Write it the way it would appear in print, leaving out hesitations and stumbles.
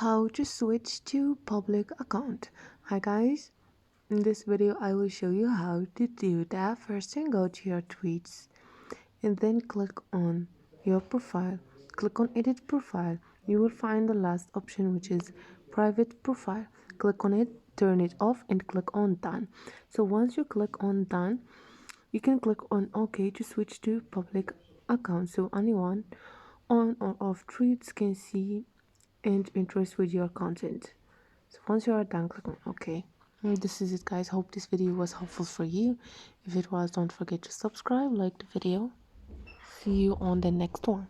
How to switch to public account. Hi guys, in this video I will show you how to do that. First thing, go to your tweets and then click on your profile. Click on edit profile. You will find the last option, which is private profile. Click on it, turn it off and click on done. So once you click on done, you can click on OK to switch to public account, so anyone on or off tweets can see and interest with your content. So once you are done, click on OK. And this is it, guys. Hope this video was helpful for you. If it was, don't forget to subscribe, like the video. See you on the next one.